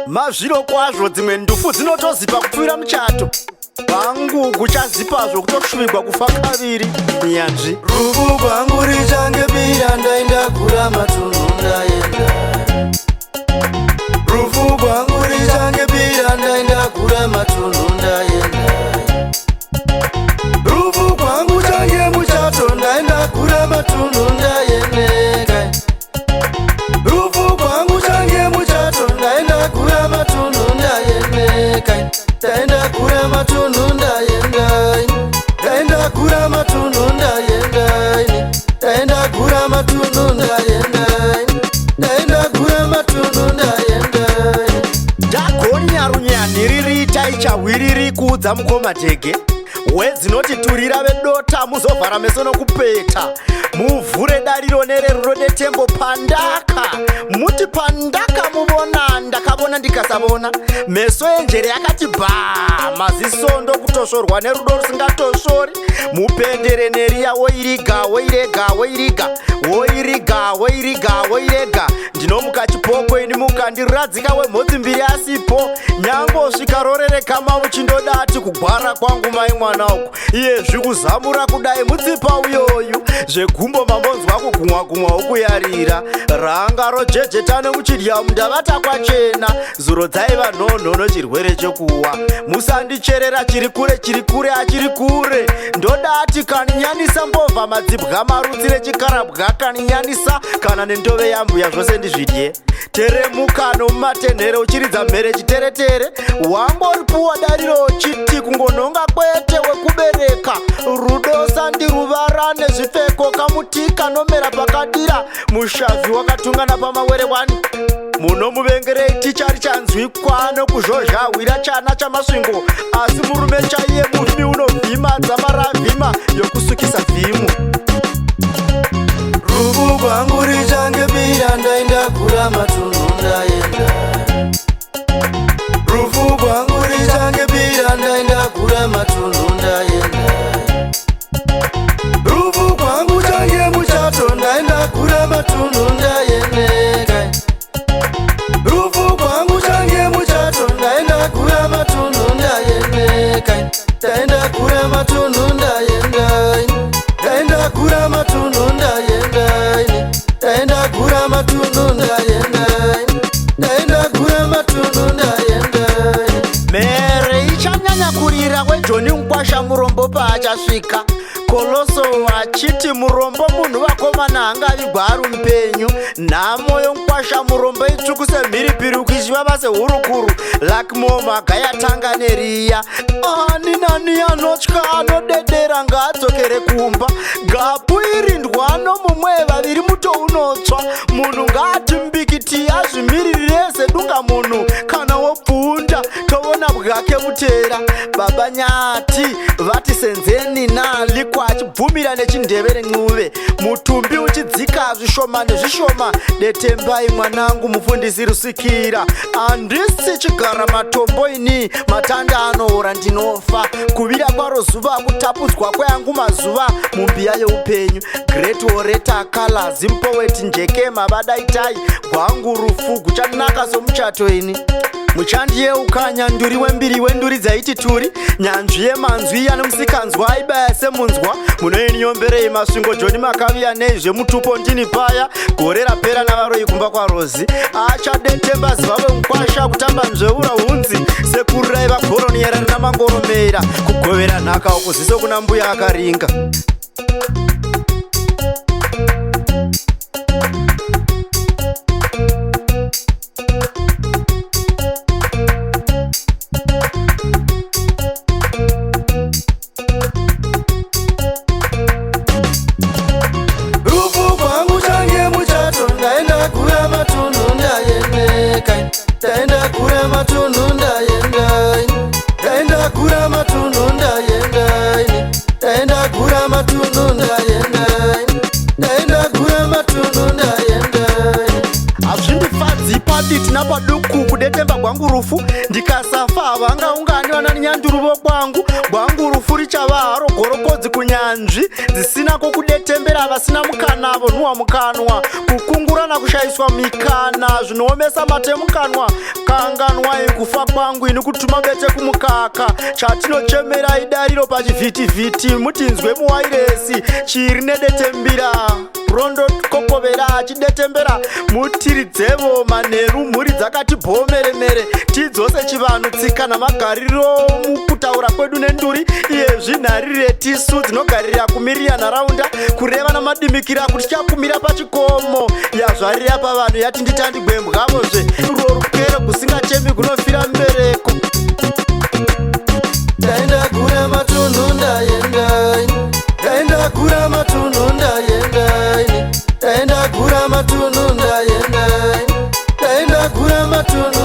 mazviro kwazvo dzimwe ndufu dzinotozipa kupfuura muchato vangu kuchazipazvo kutoshuvigwa kufa kaviri nyanzvi. Rubu kwangu richange bira ndaenda kura matunhu ndaenda. Rufu kwangu richange bira ndaenda kura matunhu ndaenda. Rufu kwangu change muchato ndaenda kura matunhu ndaenda. Rufu kwangu change muchato ndaenda kura matunhu ndaenda. Ndaenda kura matunhu ndaenda. Ndaenda kura matunhu ndaenda. Ndaenda kura matunhu ndaenda. Ndaenda kura matunhu ndaenda. Ndagonya runyani riri taichawiriri kuudza mukomatege wedzinoti-turira vedota muzovhara meso nokupeta muvhure dariro nereruro detembo pandaka muti pandaka muvona ndakavona ndikasavona meso enjere yakati bhaa maziso ndokutosvorwa nerudo rusingatosvori mupendere neriya woiriga woirega woiriga woiriga woiriga woirega ndinomuka chipoko ini mukandiradzika wemhodzi mbiri asipo nyangosvika rorereka mamuchindodati kugwara kwangu mai mwana uku iyezvi kuzamura kudai mutsipa uyoyu zvegumbo mambonzwa kugumwa-gumwa ukuyarira ranga rojejeta nemuchidya mundavata kwachena zuro dzaiva nhonho nochirwere chekuwa musandicherera chiri kure achiri kure ndodati kaninyanisa mbobva madzibwa marudzi rechikarabwa kaninyanisa kana nendove yambuya zvose ndizvidye teremuka nomumatenhere uchiridza mhere chiteretere wangoripuwa dariro chiti kungonhonga kwete wekubereka rudo sandiruvara nezvipfeko kamuti kanomera pakadira mushavhi wakatungana pamawere wani munomuvengerei tichari chanzwikwa nokuzhozhahwira chana chamasvingo asi murume chaiye mufi unovhima dzamaravhima yokusukisa vhimu. Rubu kwangu richange bira ndaenda kura matunhu ndaenda. Rufu kwangu richange bira ndaenda kura matunhu ndaenda. Rufu kwangu change muchato ndaenda kura matunhu ndaenda. Rufu kwangu change muchato ndaenda kura matunhu ndaenda. Ndaenda kura matunhu ndaenda. Ndaenda kura matunhu ndaenda. Ndaenda kura matunhu ndaenda. Ndaenda kura matunhu ndaenda. Mere ichanyanya kurira kwejoni Nkwasha murombo paachasvika Koloso achiti murombo munhu vakomana hangavigwa ari mupenyu nhamo yoNkwasha murombo itsvuku semhiripiri ukichivava sehurukuru lakmomhaga yatanga neriya ani nani anotya anodedera ngaadzokere kumba gapu irindwano mumwe vaviri muto unotsva munhu ngaati mbikiti azvimiririre sedunga munhu kana wobvunda toona bwake mutera baba nyati vati senzeni nalikwa achibvumira nechindevere ncuve mutumbi uchidzika zvishoma nezvishoma detembai mwanangu mufundisi rusikira handisi chigara matombo ini matanda anoora ndinofa kuvira kwaro zuva kutapudzwa kweangu mazuva mumbiya yeupenyu great oreta colors impoweti njekema vadaitai gwangu rufu guchanaka somuchato ini muchandiyeukanya nduri wembiri wenduri dzaiti turi nyanzvi yemanzwi anomusikanzwa aibaya semunzwa munoininyomberei masvingo joni makaviya nei zvemutupo ndini paya gore rapera navaroi kumba kwarozi achadetembazi vave Nkwasha kutamba nzveura hunzi sekurirai vagoroni yarari namangoromera kugovera nhaka ukuziso kuna mbuya akaringa. Ndaenda kura matunhu ndaenda. Ndaenda kura matunhu ndaenda. Ndaenda kura matunhu ndaenda. Ndaenda kura matunhu ndaenda. ndifadzi paditi napaduku kudetemba gwangu rufu ndikasafa vangaunganiwa nanyanduruvo kwangu gwangu rufu richava haro gorokodzi kunyanzvi dzisinako kudetembera vasina mukanavo nuwa mukanwa kukungurana kushayiswa mikana zvinoomesa matemukanwa kanganwai kufa kwangu ini kutuma bete kumukaka chatinochemera idariro pachivhitivhiti mutinzwe muwairesi chiri nedetembira rondo kokovera achidetembera mutiridzevo manheru mhuri dzakati bhomeremere tidzose chivanhu tsika namagariro mukutaura kwedu nenduri iyezvi nharire tisu dzinogarira kumirira nharaunda kureva namadimikira kuti chakumira pachikomo yazvarira pavanhu yati nditandigwembwavozve rorukero kusingachemi kunofira mbereko ndaendagura matunhu ndaendaini ndaendagura matunhu ndaendaini ndaendagura matunhu ndaendaini ndaendagura matunhu